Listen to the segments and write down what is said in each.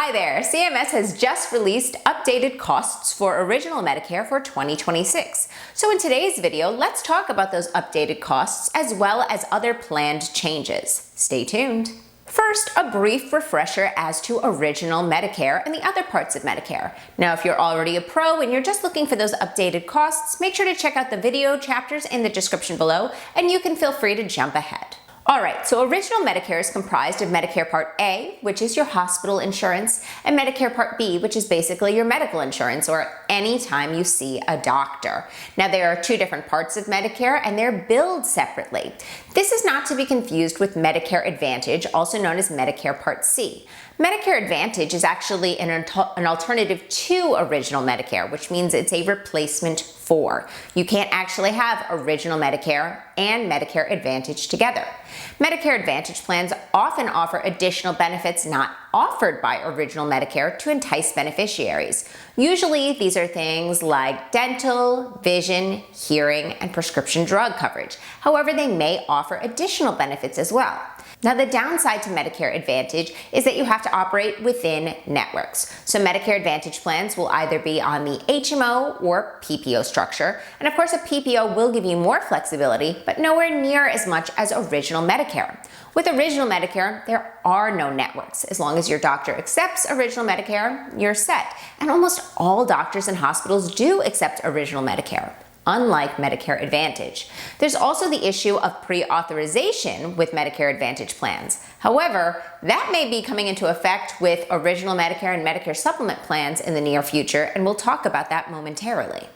Hi there! CMS has just released updated costs for Original Medicare for 2026. So in today's video, let's talk about those updated costs as well as other planned changes. Stay tuned. First, a brief refresher as to Original Medicare and the other parts of Medicare. Now, if you're already a pro and you're just looking for those updated costs, make sure to check out the video chapters in the description below, and you can feel free to jump ahead. Alright, so Original Medicare is comprised of Medicare Part A, which is your hospital insurance, and Medicare Part B, which is basically your medical insurance, or any time you see a doctor. Now, there are two different parts of Medicare, and they're billed separately. This is not to be confused with Medicare Advantage, also known as Medicare Part C. Medicare Advantage is actually an alternative to Original Medicare, which means it's a replacement for. You can't actually have Original Medicare and Medicare Advantage together. Medicare Advantage plans often offer additional benefits not offered by Original Medicare to entice beneficiaries. Usually, these are things like dental, vision, hearing, and prescription drug coverage. However, they may offer additional benefits as well. Now, the downside to Medicare Advantage is that you have to operate within networks. So Medicare Advantage plans will either be on the HMO or PPO structure. And of course, a PPO will give you more flexibility, but nowhere near as much as Original Medicare. With Original Medicare, there are no networks. As long as your doctor accepts Original Medicare, you're set. And almost all doctors and hospitals do accept Original Medicare, unlike Medicare Advantage. There's also the issue of pre-authorization with Medicare Advantage plans. However, that may be coming into effect with Original Medicare and Medicare Supplement plans in the near future, and we'll talk about that momentarily.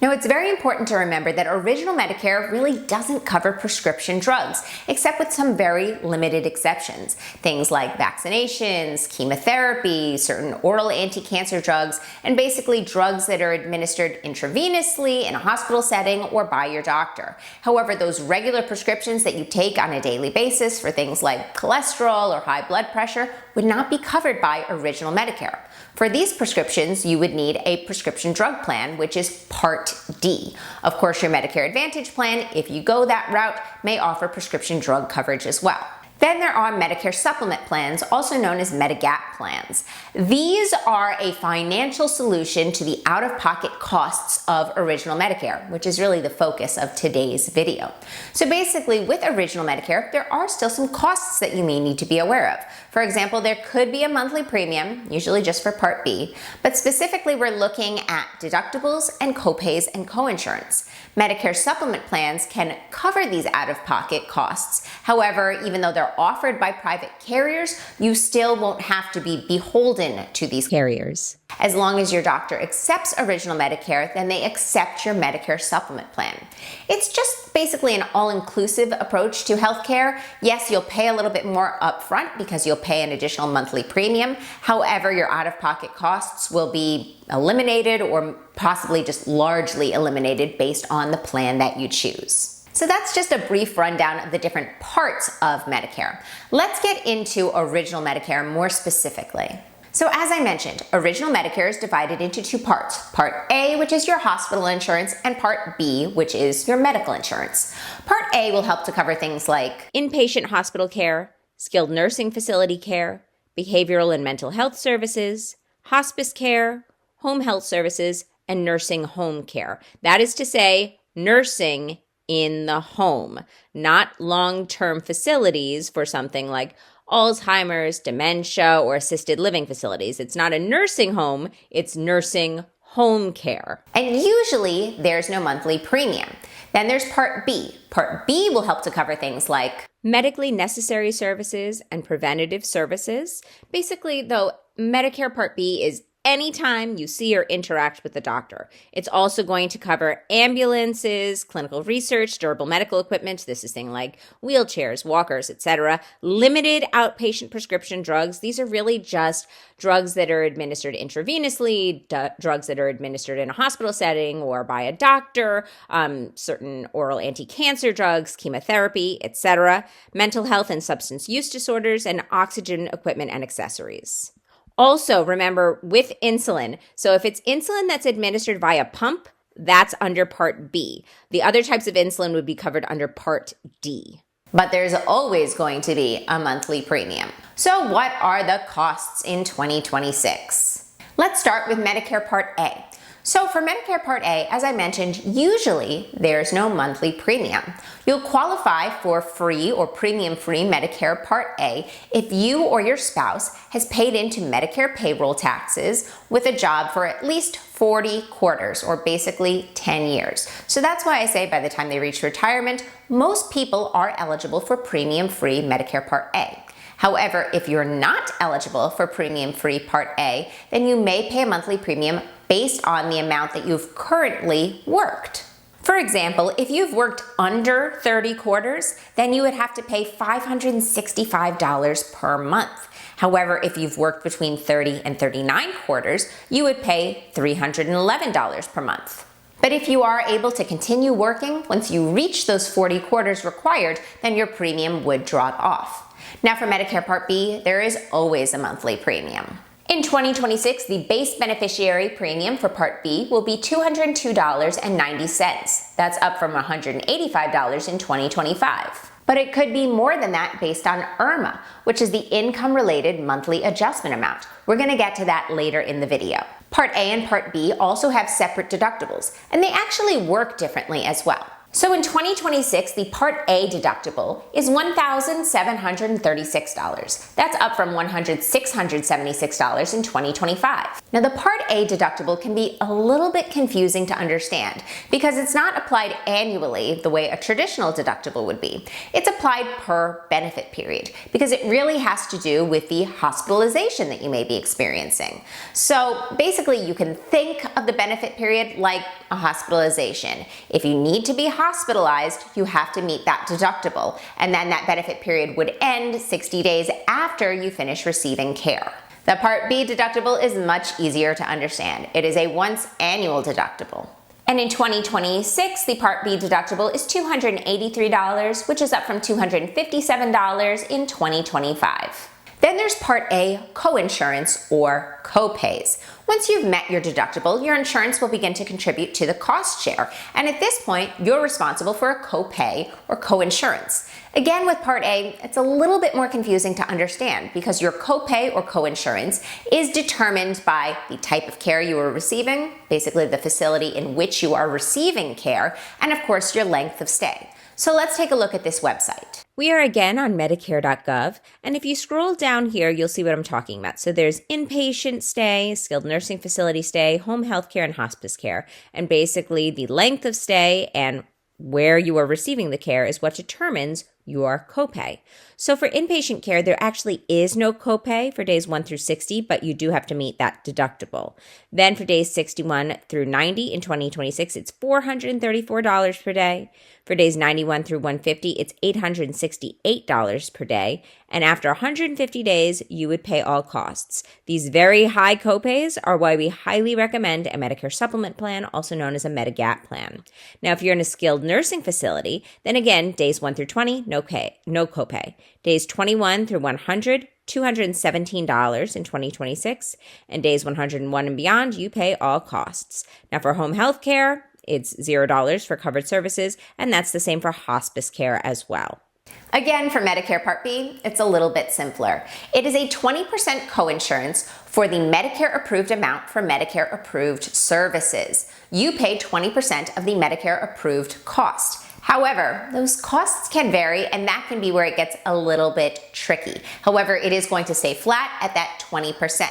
Now, it's very important to remember that Original Medicare really doesn't cover prescription drugs, except with some very limited exceptions. Things like vaccinations, chemotherapy, certain oral anti-cancer drugs, and basically drugs that are administered intravenously in a hospital setting or by your doctor. However, those regular prescriptions that you take on a daily basis for things like cholesterol or high blood pressure would not be covered by Original Medicare. For these prescriptions, you would need a prescription drug plan, which is Part D. Of course, your Medicare Advantage plan, if you go that route, may offer prescription drug coverage as well. Then there are Medicare Supplement plans, also known as Medigap plans. These are a financial solution to the out-of-pocket costs of Original Medicare, which is really the focus of today's video. So basically, with Original Medicare, there are still some costs that you may need to be aware of. For example, there could be a monthly premium, usually just for Part B, but specifically we're looking at deductibles and copays and coinsurance. Medicare Supplement plans can cover these out-of-pocket costs. However, even though they're offered by private carriers, you still won't have to be beholden to these carriers. As long as your doctor accepts Original Medicare, then they accept your Medicare Supplement plan. It's just basically an all-inclusive approach to healthcare. Yes, you'll pay a little bit more upfront because you'll pay an additional monthly premium. However, your out-of-pocket costs will be eliminated or possibly just largely eliminated based on the plan that you choose. So that's just a brief rundown of the different parts of Medicare. Let's get into Original Medicare more specifically. So as I mentioned, Original Medicare is divided into two parts. Part A, which is your hospital insurance, and Part B, which is your medical insurance. Part A will help to cover things like inpatient hospital care, skilled nursing facility care, behavioral and mental health services, hospice care, home health services, and nursing home care. That is to say, nursing in the home, not long-term facilities for something like Alzheimer's, dementia, or assisted living facilities. It's not a nursing home, it's nursing home care. And usually there's no monthly premium. Then there's Part B. Part B will help to cover things like medically necessary services and preventative services. Basically, though, Medicare Part B is anytime you see or interact with the doctor. It's also going to cover ambulances, clinical research, durable medical equipment. This is things like wheelchairs, walkers, etc. Limited outpatient prescription drugs. These are really just drugs that are administered intravenously, drugs that are administered in a hospital setting or by a doctor, certain oral anti-cancer drugs, chemotherapy, etc. Mental health and substance use disorders, and oxygen equipment and accessories. Also, remember with insulin, so if it's insulin that's administered via pump, that's under Part B. The other types of insulin would be covered under Part D. but there's always going to be a monthly premium. So what are the costs in 2026? Let's start with Medicare Part A. So for Medicare Part A, as I mentioned, usually there's no monthly premium. You'll qualify for free or premium-free Medicare Part A if you or your spouse has paid into Medicare payroll taxes with a job for at least 40 quarters, or basically 10 years. So that's why I say by the time they reach retirement, most people are eligible for premium-free Medicare Part A. However, if you're not eligible for premium-free Part A, then you may pay a monthly premium based on the amount that you've currently worked. For example, if you've worked under 30 quarters, then you would have to pay $565 per month. However, if you've worked between 30 and 39 quarters, you would pay $311 per month. But if you are able to continue working, once you reach those 40 quarters required, then your premium would drop off. Now for Medicare Part B, there is always a monthly premium. In 2026, the base beneficiary premium for Part B will be $202.90. That's up from $185 in 2025. But it could be more than that based on IRMAA, which is the income-related monthly adjustment amount. We're going to get to that later in the video. Part A and Part B also have separate deductibles, and they actually work differently as well. So in 2026, the Part A deductible is $1,736. That's up from $676 in 2025. Now the Part A deductible can be a little bit confusing to understand because it's not applied annually the way a traditional deductible would be. It's applied per benefit period because it really has to do with the hospitalization that you may be experiencing. So basically you can think of the benefit period like a hospitalization. If you need to be hospitalized, you have to meet that deductible, and then that benefit period would end 60 days after you finish receiving care. The Part B deductible is much easier to understand. It is a once annual deductible. And in 2026, the Part B deductible is $283, which is up from $257 in 2025. Then there's Part A coinsurance or copays. Once you've met your deductible, your insurance will begin to contribute to the cost share. And at this point, you're responsible for a copay or coinsurance. Again, with Part A, it's a little bit more confusing to understand because your copay or coinsurance is determined by the type of care you are receiving, basically the facility in which you are receiving care, and of course, your length of stay. So let's take a look at this website. We are again on Medicare.gov, and if you scroll down here, you'll see what I'm talking about. So there's inpatient stay, skilled nursing facility stay, home health care, and hospice care. And basically the length of stay and where you are receiving the care is what determines your copay. So for inpatient care, there actually is no copay for days 1 through 60, but you do have to meet that deductible. Then for days 61 through 90 in 2026, it's $434 per day. For days 91 through 150, it's $868 per day. And after 150 days, you would pay all costs. These very high copays are why we highly recommend a Medicare supplement plan, also known as a Medigap plan. Now, if you're in a skilled nursing facility, then again, days 1 through 20, no copay. Days 21 through 100, $217 in 2026, and days 101 and beyond, you pay all costs. Now for home health care, it's $0 for covered services, and that's the same for hospice care as well. Again, for Medicare Part B, it's a little bit simpler. It is a 20% coinsurance for the Medicare approved amount for Medicare approved services. You pay 20% of the Medicare approved cost. However, those costs can vary, and that can be where it gets a little bit tricky. However, it is going to stay flat at that 20%.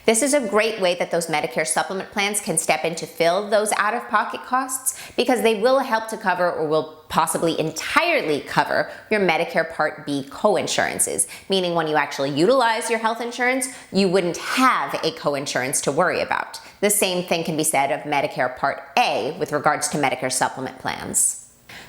This is a great way that those Medicare supplement plans can step in to fill those out-of-pocket costs because they will help to cover or will possibly entirely cover your Medicare Part B coinsurances, meaning when you actually utilize your health insurance, you wouldn't have a coinsurance to worry about. The same thing can be said of Medicare Part A with regards to Medicare supplement plans.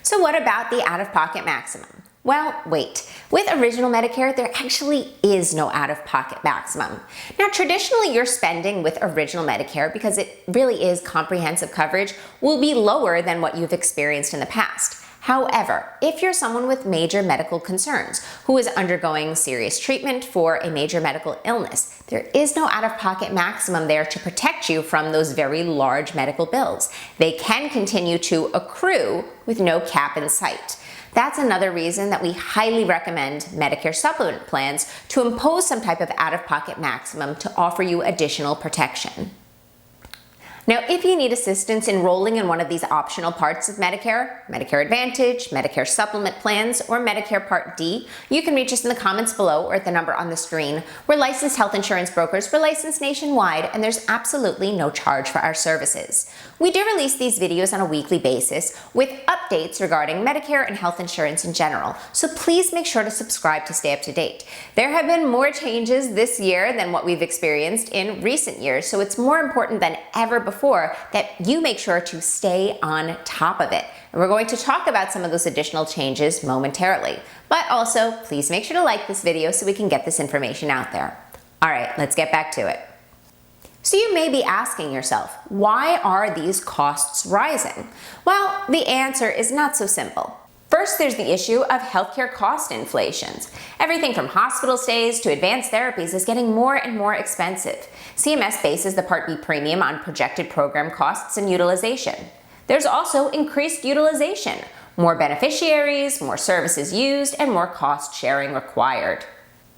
So what about the out-of-pocket maximum? Well, wait. With original Medicare, there actually is no out-of-pocket maximum. Now, traditionally, your spending with original Medicare, because it really is comprehensive coverage, will be lower than what you've experienced in the past. However, if you're someone with major medical concerns who is undergoing serious treatment for a major medical illness, there is no out-of-pocket maximum there to protect you from those very large medical bills. They can continue to accrue with no cap in sight. That's another reason that we highly recommend Medicare supplement plans to impose some type of out-of-pocket maximum to offer you additional protection. Now, if you need assistance enrolling in one of these optional parts of Medicare, Medicare Advantage, Medicare Supplement plans, or Medicare Part D, you can reach us in the comments below or at the number on the screen. We're licensed health insurance brokers. We're licensed nationwide, and there's absolutely no charge for our services. We do release these videos on a weekly basis with updates regarding Medicare and health insurance in general, so please make sure to subscribe to stay up to date. There have been more changes this year than what we've experienced in recent years, so it's more important than ever before that you make sure to stay on top of it. And we're going to talk about some of those additional changes momentarily. But also, please make sure to like this video so we can get this information out there. All right, let's get back to it. So you may be asking yourself, why are these costs rising? Well, the answer is not so simple. First, there's the issue of healthcare cost inflations. Everything from hospital stays to advanced therapies is getting more and more expensive. CMS bases the Part B premium on projected program costs and utilization. There's also increased utilization, more beneficiaries, more services used, and more cost sharing required.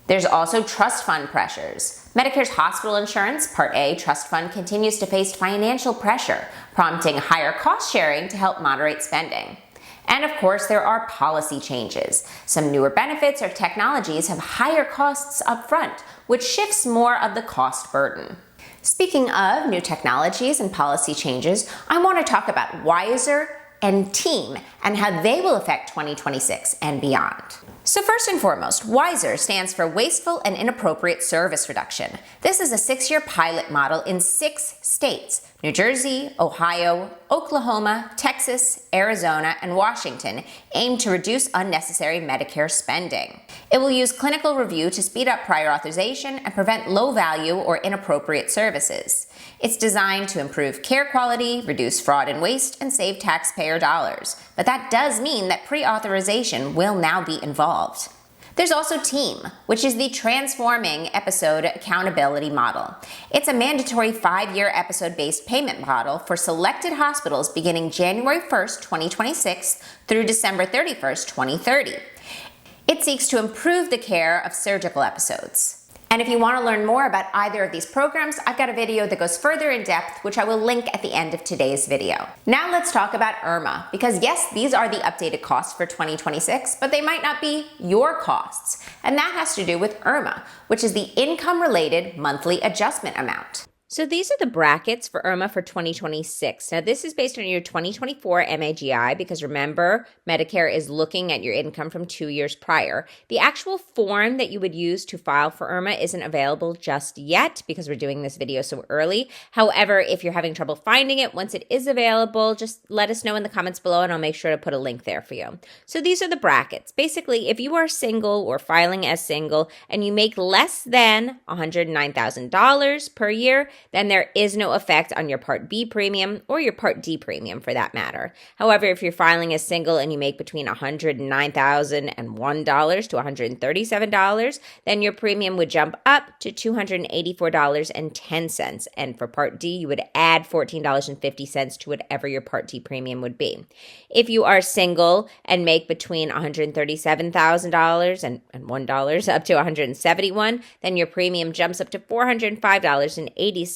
There's also trust fund pressures. Medicare's hospital insurance, Part A trust fund, continues to face financial pressure, prompting higher cost sharing to help moderate spending. And of course, there are policy changes. Some newer benefits or technologies have higher costs up front, which shifts more of the cost burden. Speaking of new technologies and policy changes, I want to talk about Wiser and Team and how they will affect 2026 and beyond. So first and foremost, Wiser stands for Wasteful and Inappropriate Service Reduction. This is a 6-year pilot model in 6 states: New Jersey, Ohio, Oklahoma, Texas, Arizona, and Washington, aimed to reduce unnecessary Medicare spending. It will use clinical review to speed up prior authorization and prevent low-value or inappropriate services. It's designed to improve care quality, reduce fraud and waste, and save taxpayer dollars. But that does mean that pre-authorization will now be involved. There's also Team, which is the Transforming Episode Accountability Model. It's a mandatory 5-year episode-based payment model for selected hospitals beginning January 1st, 2026 through December 31st, 2030. It seeks to improve the care of surgical episodes. And if you want to learn more about either of these programs, I've got a video that goes further in depth, which I will link at the end of today's video. Now let's talk about IRMAA, because yes, these are the updated costs for 2026, but they might not be your costs. And that has to do with IRMAA, which is the income-related monthly adjustment amount. So these are the brackets for IRMAA for 2026. Now this is based on your 2024 MAGI because remember, Medicare is looking at your income from 2 years prior. The actual form that you would use to file for IRMAA isn't available just yet because we're doing this video so early. However, if you're having trouble finding it, once it is available, just let us know in the comments below and I'll make sure to put a link there for you. So these are the brackets. Basically, if you are single or filing as single and you make less than $109,000 per year, then there is no effect on your Part B premium or your Part D premium for that matter. However, if you're filing as single and you make between $109,001 to $137, then your premium would jump up to $284.10. And for Part D, you would add $14.50 to whatever your Part D premium would be. If you are single and make between $137,000 and $1 up to $171, then your premium jumps up to $405.80.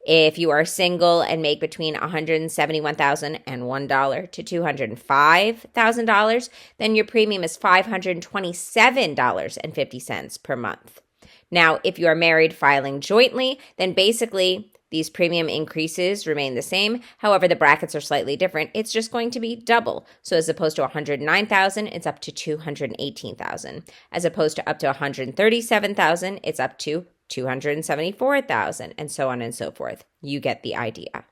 If you are single and make between $171,001 and $1 to $205,000, then your premium is $527.50 per month. Now, if you are married filing jointly, then basically these premium increases remain the same. However, the brackets are slightly different. It's just going to be double. So as opposed to $109,000, it's up to $218,000. As opposed to up to $137,000, it's up to $274,000, and so on and so forth. You get the idea.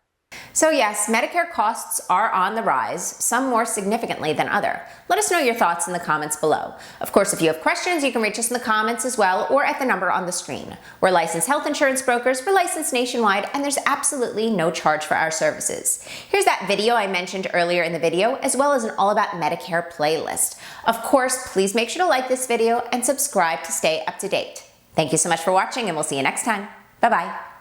So yes, Medicare costs are on the rise, some more significantly than other. Let us know your thoughts in the comments below. Of course, if you have questions, you can reach us in the comments as well or at the number on the screen. We're licensed health insurance brokers, we're licensed nationwide, and there's absolutely no charge for our services. Here's that video I mentioned earlier in the video, as well as an All About Medicare playlist. Of course, please make sure to like this video and subscribe to stay up to date. Thank you so much for watching, and we'll see you next time. Bye-bye.